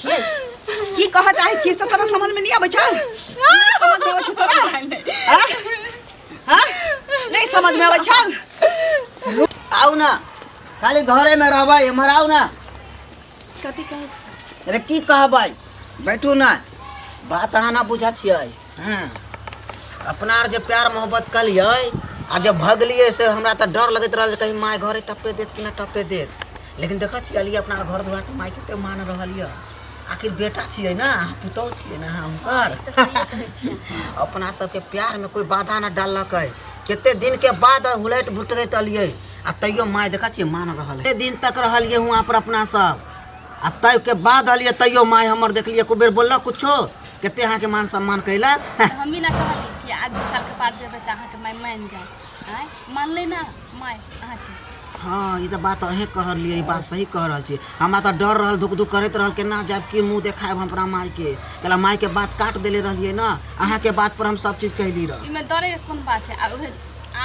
छियै की कह चाहे छियै से तोरा समझ में नहीं आबै छौ समझ में आबै छौ तोरा हां नहीं समझ में आबै छौ आउ ना खाली घरे में रहबै एमहर आउ ना कथी कहै अरे की कहबै बैठू ना बात अहाँ ना बुझा छियै हां अपना आर जे प्यार मोहब्बत कलियै आ जब भगलियै से हमरा त डर लगैत रहल कहीं माय घरे टपे देत कि ना टपे देत लेकिन देखै छियै अलिए अपना घर दुआर के माय कते मान रहल य आखिर बेटा छियै ना पुतौह छियै ना हमर अपना सबके प्यार में कोई बाधा ना डाललकै कते दिन के बाद हुलैट भुटगैत अलिए आ तैयो माय देखै छियै मान रहल कते दिन तक रहलिए हुआं पर अपना सब आ तय के बाद अलिए तैयो माय हमर देखलिए एको बेर बोलल कुछो कते अहाँ के मान सम्मान कैला हम भी ना कहली कि आज 2 साल के बाद जेबै त अहाँ के माय मान जाए आय मान ले ना माय अहाँ के हाँ ये तो बात अहे कह रही बात सही कह रहा छे हमरा तो डर रहल धुक धुक करत रहल केना जाब की मुंह देखाब हम अपना माय के कला माय के बात काट देले रहलिए ना अहाँ के बात पर हम सब चीज कहली रह इमे डरे के कोन बात है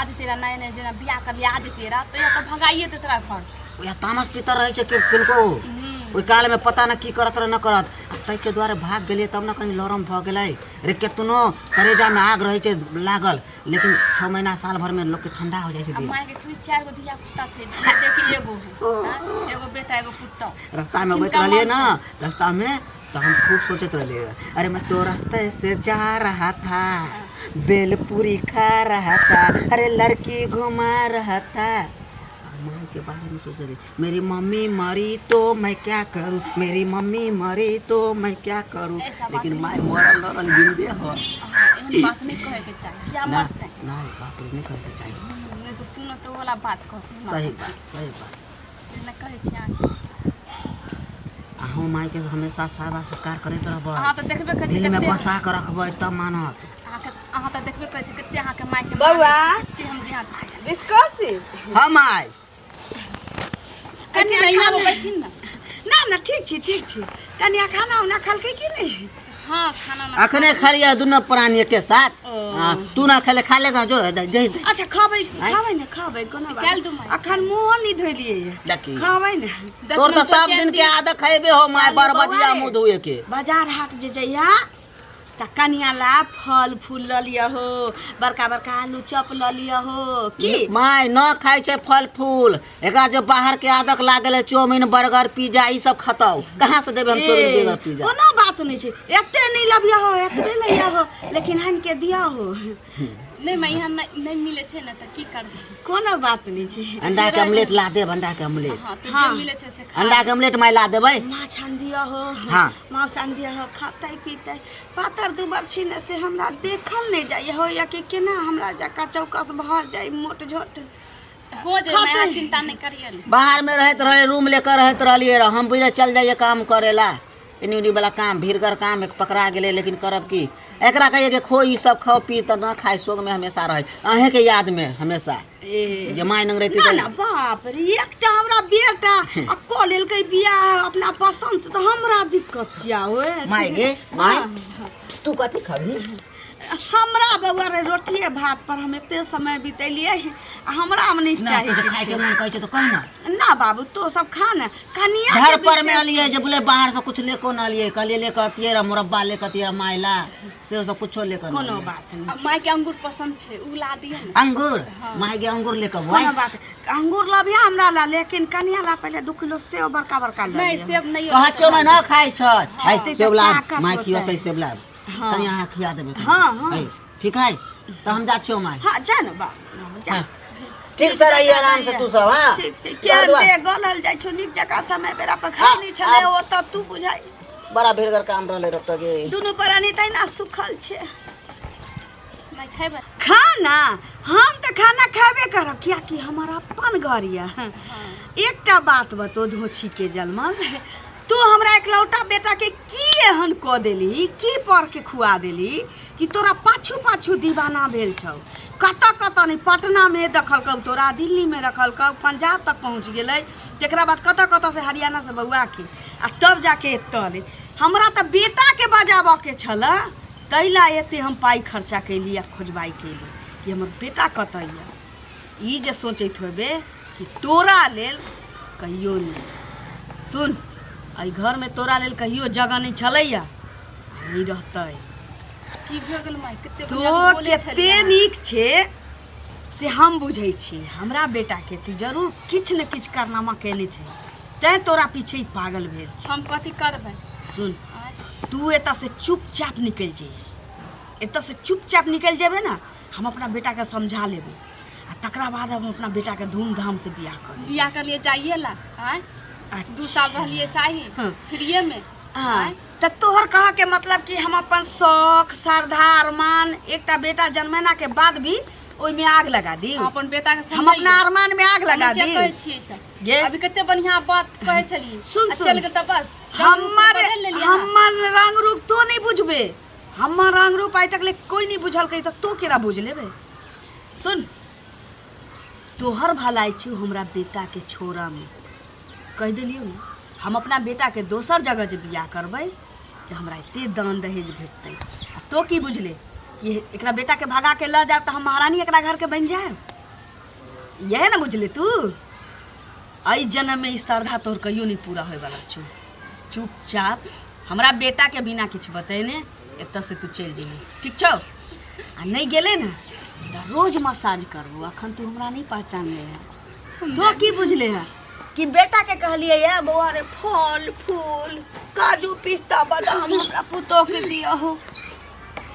आज तेरा नए नए जना बियाह कर लिया आज तेरा तो या तो भगाइए दे तेरा घर ओया तामस पितर रहे छे किनको ओई काल में पता ना की करत रह न करत तै के द्वारे भाग गेलिए तब ना कनी लरम भ गेलै रे केतनो करेजा में आग रहे छे लागल लेकिन 6 महीना साल भर में लोग के ठंडा हो जाय छे माय के 3-4 गो धिया पुता छे देखि एगो है एगो बेटा एगो पुत्ता रास्ता में बैठ रहलिए ना रास्ता में तो हम खूब सोचत रहलिए अरे मैं तो रास्ते से जा रहा था बेलपूरी खा रहा था अरे लड़की घुमा रहा था माँ के बारे में सोच रही मेरी मम्मी मरी तो मैं क्या करूँ मेरी मम्मी मरी तो मैं क्या करूँ लेकिन माँ मरल लड़ल जिंदे हो बात नहीं कहे के चाहिए क्या ना मत ना बात नहीं करते चाहिए नहीं तो सुनो तो वाला बात कहते सही बात ना कहे छी अहूँ माँ के हमेशा सेवा सत्कार करते रहबै हां तो देखबे कर दिल में बसा के रखबै तब मानत अहाँ तो देखबे कर छी कते अहाँ के माय के बौआ कते हम ध्यान डिस्कस हम आय कनी नहीं हो बैठिन ना ना ना ठीक छी कनिया खाना उना खलकै कि नहीं हां खाना ना अखने खालिया दुनो प्राणी के साथ हां तू ना खाले खा लेगा जो दे अच्छा खाबै ना खाबै कोनो चल बात दू माय अखन मुंह नहीं धोलिए देखी खाबै ना तोर तो सब दिन के आदत खैबे हो माय बरबदिया मुंह धोए के बाजार हाट जे जइया त कनिया ला फल फूल ल लिया हो बड़का बड़का आलू चप ल लिया हो की माय न खाइ छै फल फूल एकरा जो बाहर के आदत लागल है चाउमीन बर्गर पिज्जा ई सब खताओ कहां से देबे हम चाउमीन बर्गर पिज्जा कोनो बात नहीं छै एते नहीं लबिया हो एतबे लिया हो लेकिन हन के दिया हो नहीं मैं यहाँ नहीं मिले छे ना त की करबे कोनो बात नहीं छै अंडा के ऑमलेट ला दे अंडा के ऑमलेट हां तो जे मिले छे से खा अंडा के ऑमलेट माय ला देबै माछ आन दिया हो हां मांस आन दिया हो खातै पीतै पातर दुबर छिने से हमरा देखल नहीं जाय हो या कि केना हमरा जका चौकस भ जाय मोट झोट हो जाए मैं चिंता नहीं करिए बाहर में रहत रहे रूम लेकर रहत रहलिए हम बुझे चल जाइए काम करेला इनी वाला काम भीड़गर काम एक पकड़ा गेले लेकिन करब की एकरा कहिए के खो ई सब खाओ पी त न खाए सोग में हमेशा रहे अहे के याद में हमेशा जे माय नंग रहती ना बाप रे एकटा हमरा बेटा आ को लेल के बियाह अपना पसंद से त हमरा दिक्कत किया होए माय गे माय तू कथी खाबी हमरा बउआ रे रोटिए भात पर हम एते समय बितेलिए हमरा में नहीं चाहिए खाए के मन कहै छै त कह ना ना बाबू तो सब खाना कनिया घर पर में अलिए जे बोले बाहर से कुछ लेको ना लिए कहलिए लेकर अतिए मुरब्बा लेकर अतिए मायला से सब कुछो लेकर कोनो बात नहीं माय के अंगूर पसंद छे उ ला दिए ना अंगूर माय के अंगूर लेकर कोनो बात अंगूर लबिया हमरा ला लेकिन कनिया ला पहले 2 किलो सेब बड़का बड़का ले नहीं सेब नहीं कहा छो मैं ना खाइ छ ते सेब ला ताकत माय होतै। खियातै सेब ला कनी अहाँ खिया देबै हां ठीक है तो हम जा छियो माय हां जा ना बा जा ठीक से रहिए आराम से तू सब हां ठीक क्या दे गलल जाय छो निक जका समय बेरा पर खाली छले ओ त तू बुझाई बड़ा भीड़गर काम रहले रत गे दुनु प्राणी तै ना सुखल छे मैं खाइबे खाना हम त खाना खाबे करब किया कि हमारा अपन घर या एकटा बात बतो धोछी के जलमल तू हमरा एकलौटा बेटा के की एहन क देली की पर के खुआ देली कि तोरा पाछू पाछू दीवाना भेल छौ कत कत नहीं पटना में दखल कब तोरा दिल्ली में रखल कब पंजाब तक पहुंच गेलै तेकरा बाद कत कत से हरियाणा से बउआ के आ तब जाके एतले हमरा त बेटा के बजाबे के छल तैला एते हम पाई खर्चा कैली आ खोजबाई कैली कि हमर बेटा कतैया ई जे सोचैत होबे कि तोरा लेल कहियो नहीं सुन एहि घर में तोरा लेल कहियो जगह नहीं छलैया, नहीं रहतै। की भऽ गेल माय, कते तो बढ़िआँ बोलै कते छलियै। नीक छे से हम बुझै छी। हमरा बेटा के तू जरूर किछ न किछ कारनामा केने छै, तैं तोरा पीछे ही पागल भेल छी। हम कथी करबै? सुन, आँय? तू एतऽ से चुपचाप निकल जाइए, एतऽ से चुपचाप निकल जेबे ना, हम अपना बेटा के समझा लेबै आ तकरा बाद हम अपना बेटा के धूमधाम से बियाह कर लेबै। बियाह कर लिए जाइए ला, आँय? 2 साल रहलिए साही हाँ। फ्रीए में। हाँ, आँय? त तोहर कहा के मतलब कि हम अपन शौक श्रद्धा अरमान एकटा बेटा जन्मेना के बाद भी ओइ में आग लगा दी? हम अपन बेटा के हम अपना अरमान में आग लगा दी? कहै छियै सब गे अभी कते बढ़िया बात कहै छलिए। सुन, चल गेल त बस हमर रंग रूप तो नहीं बुझबे, हमर रंग रूप आइ तक ले कोई नहीं बुझल कही, तो केरा बुझ लेबे। सुन, तोहर भलाई छी हमरा बेटा के छोरा में, कह देलियो ना, हम अपना बेटा के दोसर जगह जे बियाह करबै कि हमरा एते दान दहेज भेटतै। तो की बुझले, ये एकरा बेटा के भगा के ल जाब तो हम महारानी एकरा घर के बन जाए, यह ना बुझले तू? आई जन्म में ई श्रद्धा तोहर कहियो नहीं पूरा होय वाला छौ। चुपचाप हमरा बेटा के बिना किछ बतेने एतऽ से तू चल जेबी, ठीक छौ? आ नहीं गेले ना त रोज मसाज करबो। अखन तू हमरा नहीं पहचान ले है, तो की बुझले है कि बेटा के कहलिए या बौआ रे फल फूल काजू पिस्ता बादाम हमरा पुतोह के दिया हो।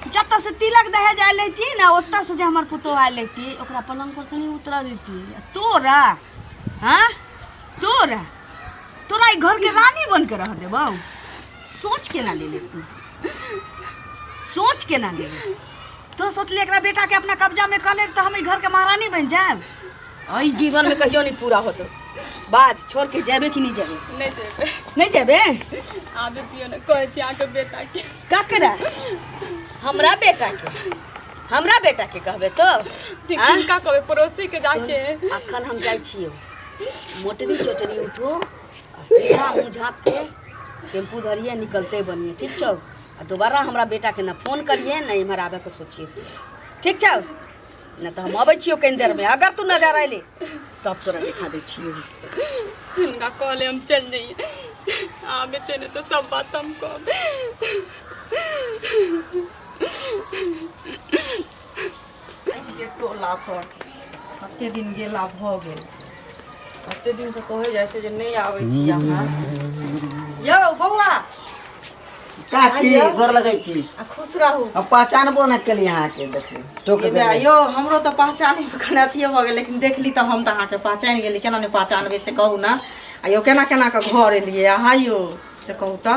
जत से तिलक दहेज आयल लेती ना, ओतऽ से जे हमर पुतोह आयल लेती ओकरा पलंग पर से नहीं उतरा देती। तोरा हाँ, तोरा तोरा ई घर के रानी बन के रह देबौ? सोच के ना ले ले तू, सोच के ना ले ले। तो सोचली एकरा बेटा के अपना कब्जा में कर ले तो हम ई घर के महारानी बन जाए? आई जीवन में कहियो नहीं पूरा होतो। बाज छोड़ के जाबे कि नहीं जाबे? नहीं देबे। नहीं जाबे? आबे दियो ना, कहै छी आके बेटा के ककरा? हमरा बेटा के? हमरा बेटा के कहबे तो? किनका कहबे? पड़ोसी के जाके। अखन हम जाई छियो, मोटरी चोटरी उठो आ सीधा मुँह झाँप के टेम्पू धरिए निकलते बनिए, ठीक छौ? आ दोबारा हमरा बेटा के ना फोन करिए ना इम्हर आबे के सोचिए, ठीक छौ? ना तो हम अबै छियो कनी देर में, अगर तू नजर अइले तब तोरा दिखा दै छियो। किनका कहले हम चल जाइए, आगे चले तो सब बात हम कहबे। टोला पर कते दिन गेला भ गेल, कते दिन से कहै जाइ छै जे नहीं आबै छी अहाँ। यौ बौआ काकी गोर लगै छी। खुश रहू। अब पहचानबो न केली अहाँ के, देखिए टोक ए दे। बे, यो हमरो तो पहचाने में अथिए भ गेल, लेकिन देखली तो हम तो अहाँ के पहचान गेली। केना नहीं पहचानबे से कहू ना। आ यो केना केना के घर एलिए अहाँ यो से कहू तो?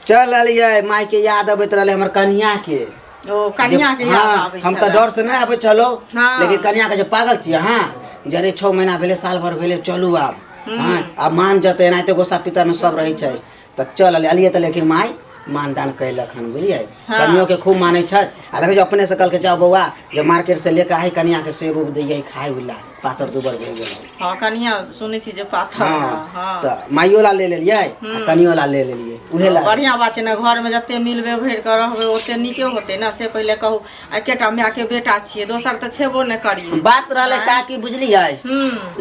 चल अलिए, माई के याद अबैत रहले हमर कन्या के। ओ कन्या के याद आबै हम तो डर से नहीं आबे चलो, हाँ। लेकिन कन्या के जो पागल छी हाँ, जरे 6 महीना भेले साल भर भेले चलू आब हाँ, अब मान जते एनाहिते गोसा पिता में सब रही छै। त चल अलिए त लेकिन माई मानदान कैलक हन, बुझलिए? हाँ। कनियो के खूब माने छत। आ देखिए अपने से कल के जाओ बउआ जो मार्केट से लेके आई कन्या के सेब उब दैये खाए उला, पातर दुबर भेल गेल। हां कन्या सुनै छी जे पाथर। हां त माइयो ला ले लेलिए आ कनियो ला ले लेलिए, उहे ला बढ़िया बात छै ना। घर में जते मिलबे भर के रहबे ओते नीके होते ना। से पहले कहू एकेटा माय के बेटा छिए, दोसर त छेबो न करिए। बात रहले का की बुझलिए?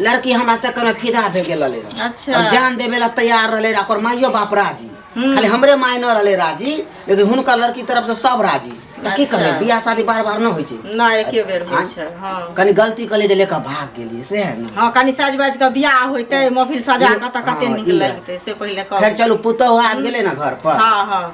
लड़की हमरा चक्कर में फिदा भे गेल रहले। अच्छा। और जान देवे ला तैयार रहले, ओकर माइयो बाप राजी। खाली हमरे माय न रहले राजी, लेकिन हुनका लड़की तरफ से सब राजी। त की करे, बियाह शादी बार बार न होय छै ना, एके बेर होय छै। हां कनी गलती कले जे लेकर भाग गेलिए से है ना। हां कनी साज बाज के बियाह होइते, महफिल सजा के त कते नीक लगते। से पहले कह खैर चलू पुतौह आबि गेले ना घर पर। हां हां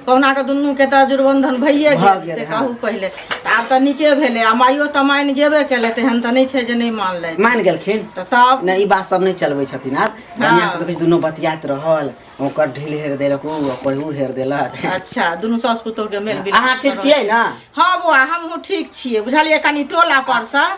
कहुना के दुन्नू के त जुर्बंधन भइए गेल। से कहू पहले आब त नीके भेले। आ माइयो त मान गेबे केले, तेहन त नहीं छै जे नहीं मानले। मान गेलखिन त तब नहीं, ई बात सब नहीं चलबै छथिन। आब बढ़िया से देखै दुनू बतियात रहल, ओकर ढील हेर देलक, ओकर ऊ हेर देलक। अच्छा दुनू सास पुतोह के मेल मिल। अहाँ ठीक छियै ना? हां बुआ हमहू ठीक छियै, बुझलिए? कनी टोला पर से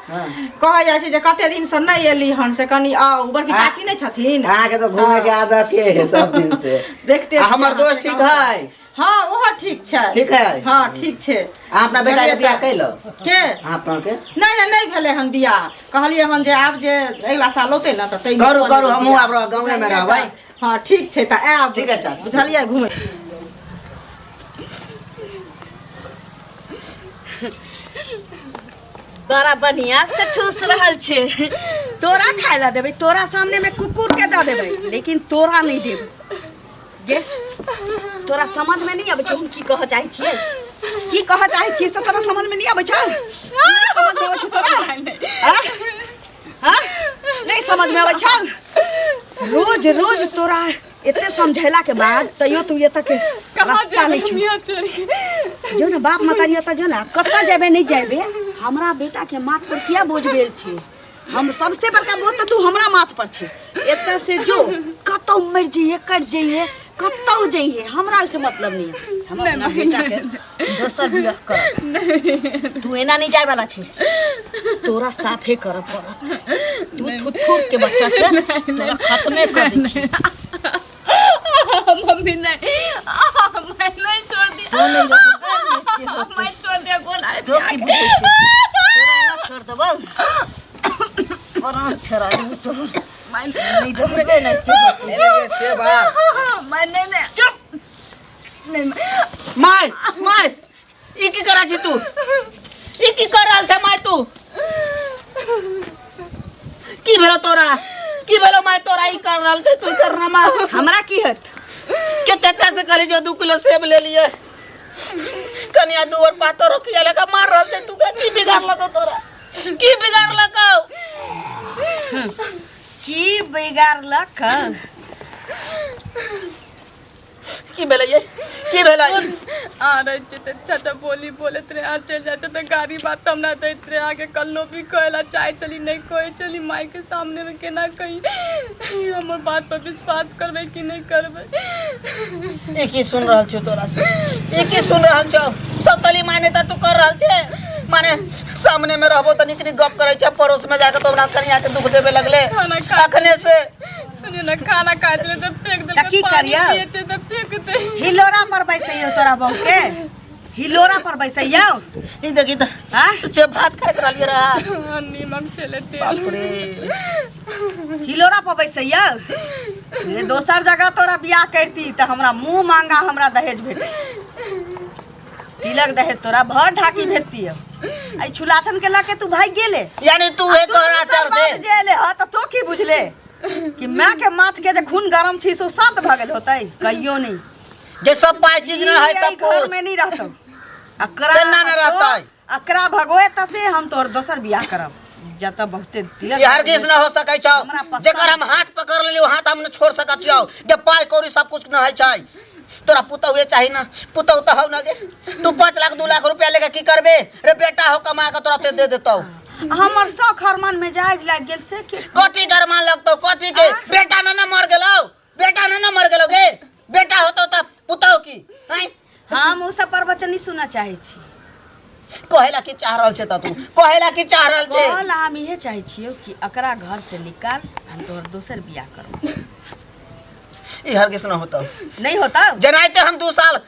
कहै जाइ छै जे कते दिन से नहीं एली हन, से कनी आउ। बड़की चाची नहीं छथिन? अहाँ के तो घूमे के आदत के है सब दिन से। देखते हमर दोस्त ठीक है? हां ओहो ठीक छै। ठीक है? हां ठीक छै। अहाँ अपना बेटा के बियाह कैलो? के अहाँ अपना के नहीं नहीं भेले हन बियाह। कहलिए हन जे आब जे अगला साल होते ना त तै करू करू, हमहू आब गांव में रहबै। हां ठीक छै त आब। ठीक है चाची, बुझलिए? घुमे बड़ा बढ़िया से ठूस रहल छे। तोरा खाए ला देबे, तोरा सामने में कुकुर के द देबे, लेकिन तोरा नहीं देबे। गे तोरा समझ में नहीं आबै छौ हम की कह चाहै छियै की कह चाहै छियै से तोरा समझ में नहीं आबै छौ नहीं समझ में आबै छौ तोरा हां हां नहीं समझ में आबै छौ रोज रोज तोरा एते समझैला के बाद तैयो तू ये तक रास्ता नहीं छौ जो ना बाप मतारी त जो ना कत्ता जेबे नहीं जेबे हमरा बेटा के माथ पर किया बोझ भेल छी हम सबसे बड़का बोझ त तू हमरा माथ पर छी एते से जो कतौ मर जइए कट जइए कतौ जइए हमरा से मतलब नहीं है हम अपना बेटा के दोसर बियाह कर तू एना नहीं जाय वाला छे तोरा साफे कर पड़त तू थुथुर के बच्चा छे तोरा खत्मे कर दी छी मम्मी नहीं मैं नहीं छोड़ दी मैं छोड़ दिया बोला तो की बुझै छे तोरा ना छोड़ देबो परान छरा तो मैं नहीं देबे ना ये से बात मैं नहीं चुप नहीं माय माय ई की करा छी तू ई की कर रहल छ माय तू की भेलो तोरा की भेलो माय तोरा ई कर रहल छ तू करना मा हमरा की हत केते अच्छा से कहली जो 2 किलो सेब ले लिए कनिया दू और पातो रोकिया लगा मार रहल छ तू की बिगाड़ला तो तोरा की बिगाड़ला की बिगाड़लक की भेलै ये की भेलै आ रहे थे तो चाचा बोले थे आज चल जाते तो गाड़ी बात हम ना देते रहे आगे कल्लो भी कहला चाय चली नहीं कोई चली माई के सामने में केना कही हमर बात पर विश्वास करबे कि नहीं करबे एक ही सुन रहल छ तोरा से एक ही सुन रहल छ सब तली माने त तू कर रहल छे माने सामने में रहबो त निकनी गप करे छ पड़ोस में जाके तो हमरा कनिया के दुख देबे लगले अखने से सुनिए ना खाना खाए चले तो फेंक दे की करिया तो फेंक दे हिलोरा पर बैसैयो तोरा बहू के हिलोरा पर बैसैयो ई देखी त हां छे भात खाइत रहलिए रहा नीमक चले तेल बाप रे हिलोरा पर बैसैयो ये दोसर जगह तोरा बियाह करती त हमरा मुंह मांगा हमरा दहेज भेटे तिलक दहेज तोरा भर ढाकी भेटती आई छुलाछन के लके तू भाग गेले यानी तू एक कहना चाह दे जेले ह त तो की बुझले कि मैं के माथ के जे खून गरम छी सो शांत भगल होतै कहियो नहीं जे सब पाई चीज न है सब घर में नहीं रहतो अकरा केना न रहतै अकरा भगोए त से हम तोर दोसर बियाह करब जत बहुते तिलक ये हरगिज न हो सकै छ हमरा पसंद जेकर हम हाथ पकड़ लेलियो हाथ हम न छोड़ सकत छियो जे पाई कौड़ी सब कुछ न है छै तोरा पुतौ ये चाहि न पुतौ त हौ न गे तू 5 लाख 2 लाख रुपया लेके की करबे रे बेटा हो कमा के तोरा दे देतौ हमर शौक हरमान में जाग लाग गेल से के कथी गरमा लगतौ कथी के बेटा न मर गेलौ बेटा न मर गेलौ गे बेटा होतौ त पुतौ की हैं हम उ सब प्रवचन नहीं सुनना चाहे छी कहेला की चाह रहल छै त तू कहेला की चाह रहल छै कहल हम इहे चाहे छियो कि अकरा घर से निकाल हम तोर दोसर बियाह करब ई हरगिज न होतौ नहीं होता जनाइते हम 2 साल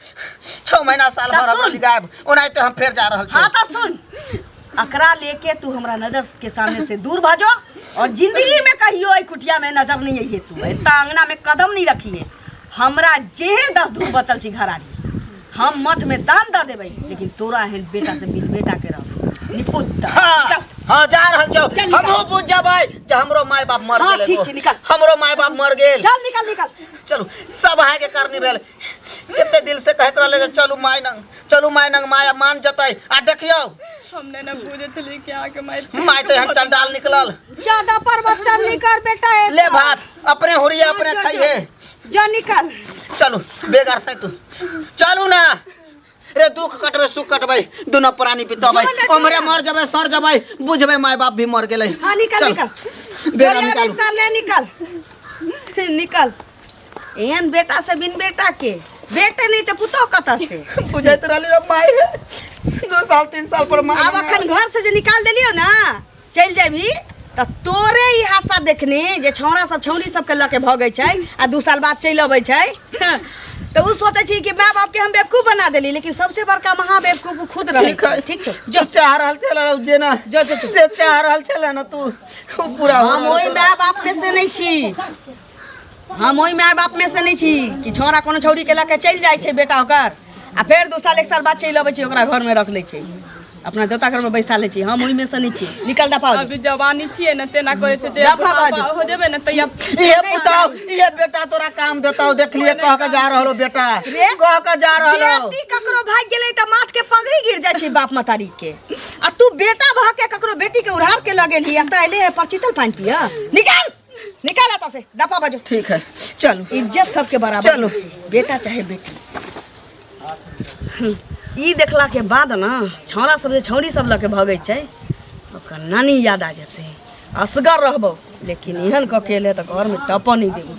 6 महीना साल भर हम लिगाब ओनाइते हम फेर जा रहल छी हाँ तो सुन अकरा लेके तू हमरा नजर के सामने से दूर भाजो और जिंदगी में कहियो आई कुटिया में नजर नहीं आई तू इतना अंगना में कदम नहीं रखिए हमरा जे 10 दूर बचल छी घरारी हम मठ में दान द देबै लेकिन तोरा है बेटा से बिन बेटा के रह निपुत हां जा रहल छौ हमहु बुझ जबै जे हमरो माय बाप मर गेल ठीक छै निकल हमरो माय बाप मर गेल चल निकल चलू सब आए के करनी भेल कते दिल से कहत रहले चलू माय नंग माया मान जतै आ देखियो हमने ना पूछे चली कि आके माय तो हम चंडाल निकलल ज्यादा पर बच्चा निकर बेटा ले भात अपने हुरिया अपने खाइए जा निकल चलू बेगार से तू चलू ना रे दुख कटबे सुख कटबे दोनों प्राणी पितबै हमरे मर जबे सर जबे बुझबे माय बाप भी मर गेलै हां निकल बेगा निकल एहन बेटा से बिन बेटा के बेटे नहीं तो पुतो कत से बुझैत रहली रे माय 2 साल 3 साल पर माय अब अखन घर से जे निकाल देलियो ना चल जेबी त तोरे ई हासा देखने जे छौरा सब छौरी सब के लके भगै छै आ 2 साल बाद चल अबै छै तो उ सोचे छी कि माय बाप के हम बेवकूफ बना देली लेकिन सबसे बड़का महा बेवकूफ खुद रहै छै ठीक छै जो चाह रहल छले जे ना जो से चाह रहल छले ना तू पूरा हम ओई माय बाप में से नहीं छी हम ओई माय बाप में से नहीं छी कि छौरा कोनो छौरी के लके चल जाय छै बेटा ओकर आ फिर 2 साल 1 साल बाद चल अबै छै ओकरा घर में रख लै छै अपना देवता घर में बैसा ले छी हम ओहि में से नहीं छी निकल दफा हो अभी जवानी छिए न तेना करे छै जे दफा बाजू। हो जेबे न तैया ये बताओ ये बेटा तोरा काम देताओ देख लिए कह के जा रहलो बेटा कह के जा रहलो बेटी ककरो भाग गेलै त माथ के पगड़ी गिर जाइ छै बाप मतारी के आ तू बेटा भ के ककरो बेटी के उड़ार के लगेली आ त एले परचितल पानी पिया निकाल आता से दफा बाजू। ठीक है चलो इज्जत सबके बराबर चलो। बेटा चाहे बेटी ई देखला के बाद ना छौड़ा सब जे छौड़ी सब लके भगै छै ओकर नानी याद आ जेतै असगर रहबो लेकिन एहन कऽ के एले तऽ घर में टपा नहीं देबो।